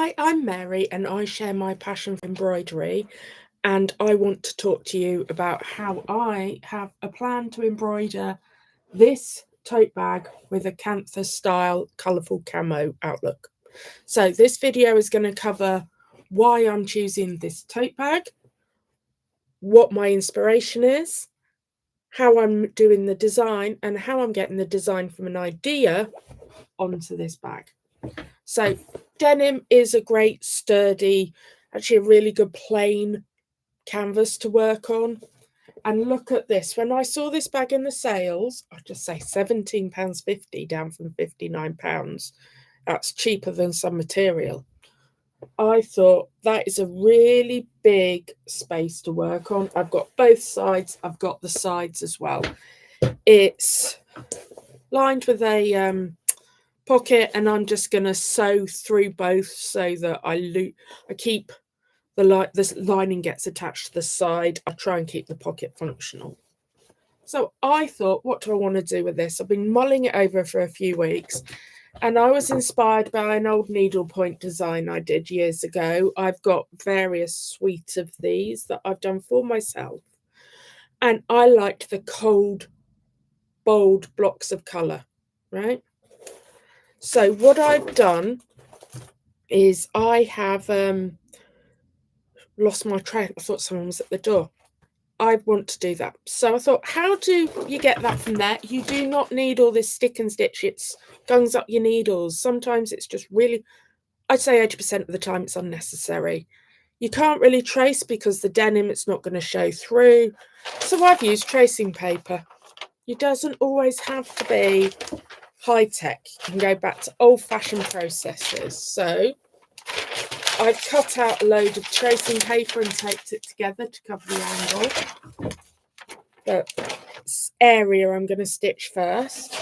Hi, I'm Mary and I share my passion for embroidery, and I want to talk to you about how I have a plan to embroider this tote bag with a kantha style colourful camo outlook. So this video is going to cover why I'm choosing this tote bag, what my inspiration is, how I'm doing the design, and how I'm getting the design from an idea onto this bag. So denim is a great, sturdy, actually a really good plain canvas to work on. And look at this. When I saw this bag in the sales, I'd just say £17.50 down from £59. That's cheaper than some material. I thought that is a really big space to work on. I've got both sides. I've got the sides as well. It's lined with a pocket, and I'm just going to sew through both so that I keep this lining gets attached to the side. I try and keep the pocket functional. So I thought, what do I want to do with this? I've been mulling it over for a few weeks, and I was inspired by an old needlepoint design I did years ago. I've got various suites of these that I've done for myself, and I liked the cold, bold blocks of colour, right? So what I've done is I have lost my train. I thought someone was at the door. I want to do that. So I thought, how do you get that from there? You do not need all this stick and stitch. It's gungs up your needles. Sometimes it's just really, I'd say 80% of the time it's unnecessary. You can't really trace because the denim, it's not going to show through. So I've used tracing paper. It doesn't always have to be high tech. You can go back to old-fashioned processes. So I've cut out a load of tracing paper and taped it together to cover the angle. The area I'm going to stitch first.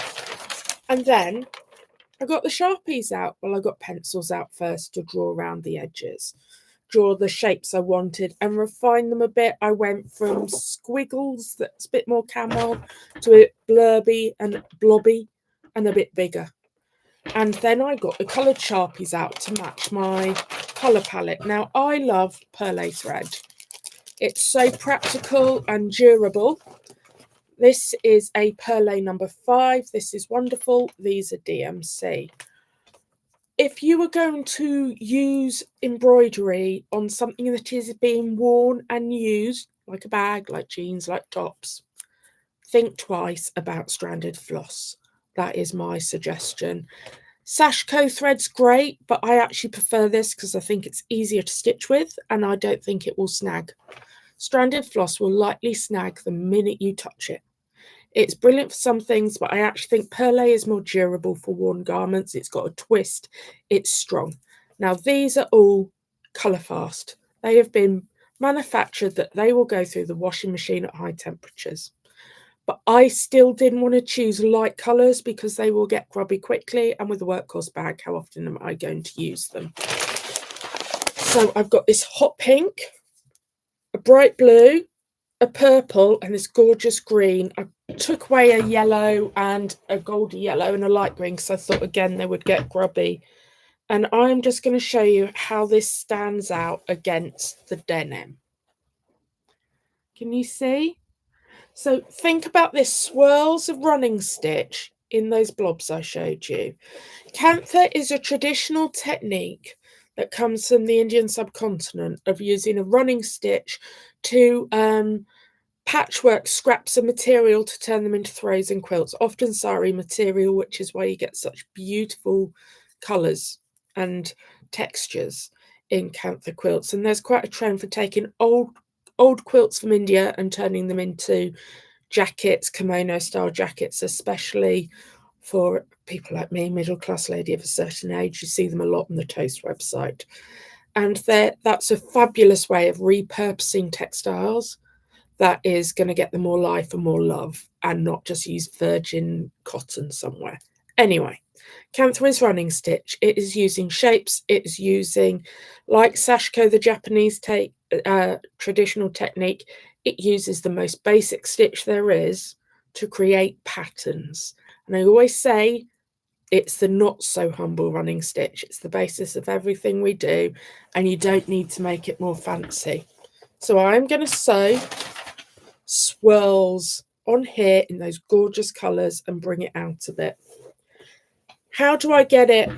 And then I got the Sharpies out. Well, I got pencils out first to draw around the edges, draw the shapes I wanted and refine them a bit. I went from squiggles that's a bit more camel to a blurby and blobby and a bit bigger. And then I got the coloured Sharpies out to match my colour palette. Now, I love perlé thread. It's so practical and durable. This is a perlé number 5. This is wonderful. These are DMC. If you were going to use embroidery on something that is being worn and used, like a bag, like jeans, like tops, think twice about stranded floss. That is my suggestion. Sashiko thread's great, but I actually prefer this because I think it's easier to stitch with and I don't think it will snag. Stranded floss will lightly snag the minute you touch it. It's brilliant for some things, but I actually think perlé is more durable for worn garments. It's got a twist. It's strong. Now, these are all colour fast. They have been manufactured that they will go through the washing machine at high temperatures. But I still didn't want to choose light colours because they will get grubby quickly. And with a workhorse bag, how often am I going to use them? So I've got this hot pink, a bright blue, a purple, and this gorgeous green. I took away a yellow and a goldy yellow and a light green because I thought, again, they would get grubby. And I'm just going to show you how this stands out against the denim. Can you see? So think about this swirls of running stitch in those blobs I showed you. Kantha is a traditional technique that comes from the Indian subcontinent of using a running stitch to patchwork scraps of material to turn them into throws and quilts, often sari material, which is why you get such beautiful colours and textures in kantha quilts. And there's quite a trend for taking old quilts from India and turning them into jackets, kimono style jackets, especially for people like me, middle class lady of a certain age. You see them a lot on the Toast website. And that's a fabulous way of repurposing textiles that is going to get them more life and more love and not just use virgin cotton somewhere. Anyway, kantha is running stitch. It is using shapes. It is using, like sashiko, the Japanese traditional technique, it uses the most basic stitch there is to create patterns. And I always say, It's the not so humble running stitch. It's the basis of everything we do, and you don't need to make it more fancy. So I'm going to sew swirls on here in those gorgeous colours and bring it out of it. How do I get it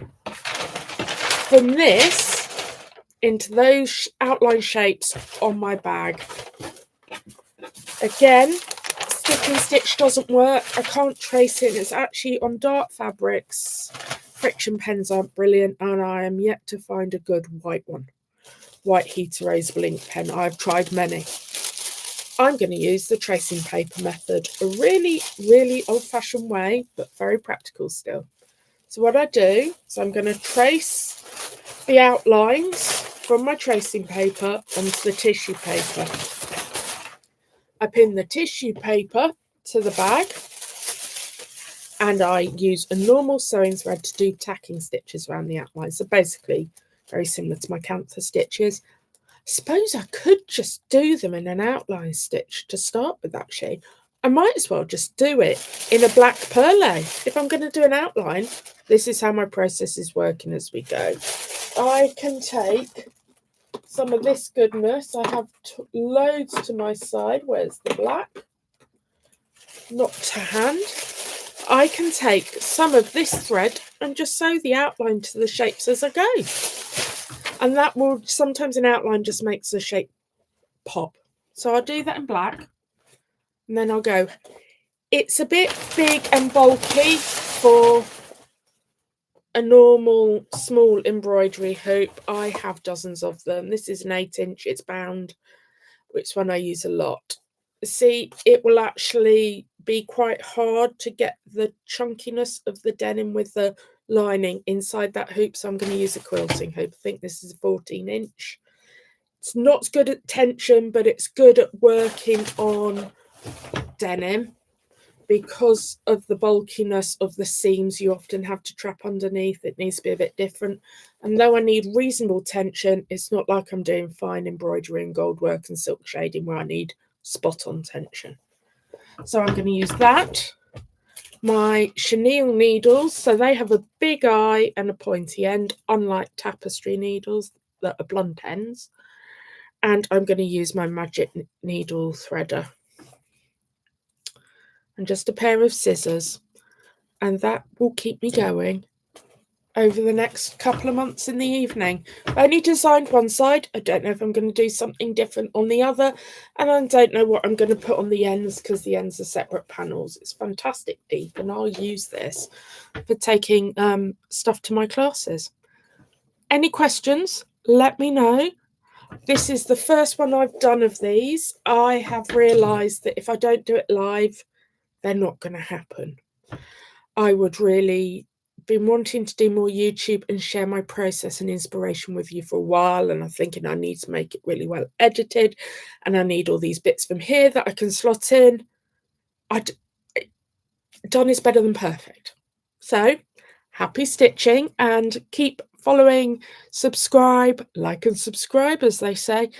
from this into those outline shapes on my bag? Again, stick and stitch doesn't work. I can't trace it. It's actually on dark fabrics. Friction pens aren't brilliant, and I am yet to find a good white one. White heat erasable ink pen. I've tried many. I'm going to use the tracing paper method, a really, really old-fashioned way, but very practical still. So what I do is I'm going to trace the outlines from my tracing paper onto the tissue paper. I pin the tissue paper to the bag, and I use a normal sewing thread to do tacking stitches around the outline. So basically very similar to my kantha stitches. I suppose I could just do them in an outline stitch to start with. Actually, I might as well just do it in a black perlé. If I'm going to do an outline, this is how my process is working as we go. I can take some of this goodness. I have loads to my side. Where's the black? Not to hand. I can take some of this thread and just sew the outline to the shapes as I go. And that will, sometimes an outline just makes the shape pop. So I'll do that in black. And then I'll go. It's a bit big and bulky for a normal small embroidery hoop. I have dozens of them. This is an 8-inch, it's bound, which one I use a lot. See, it will actually be quite hard to get the chunkiness of the denim with the lining inside that hoop, so I'm going to use a quilting hoop. I think this is a 14-inch. It's not good at tension, but it's good at working on denim. Because of the bulkiness of the seams, you often have to trap underneath. It needs to be a bit different. And though I need reasonable tension, it's not like I'm doing fine embroidery and gold work and silk shading where I need spot on tension. So I'm going to use that. My chenille needles, so they have a big eye and a pointy end, unlike tapestry needles that are blunt ends. And I'm going to use my magic needle threader. And just a pair of scissors, and that will keep me going over the next couple of months in the evening. I only designed one side. I don't know if I'm going to do something different on the other, and I don't know what I'm going to put on the ends because the ends are separate panels. It's fantastic deep, and I'll use this for taking stuff to my classes. Any questions? Let me know. This is the first one I've done of these. I have realised that if I don't do it live, they're not going to happen. I would really been wanting to do more YouTube and share my process and inspiration with you for a while, and I'm thinking I need to make it really well edited, and I need all these bits from here that I can slot in. Done is better than perfect. So happy stitching, and keep following, subscribe, like and subscribe as they say,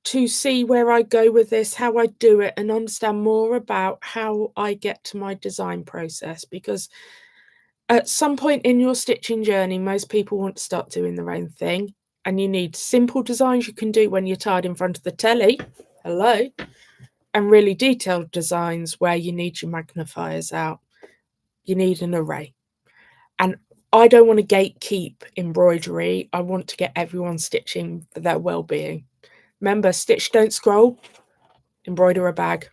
to see where I go with this, how I do it, and understand more about how I get to my design process. Because at some point in your stitching journey, most people want to start doing their own thing, and you need simple designs you can do when you're tired in front of the telly, hello, and really detailed designs where you need your magnifiers out. You need an array. And I don't want to gatekeep embroidery. I want to get everyone stitching for their well-being. Remember, stitch, don't scroll, embroider a bag.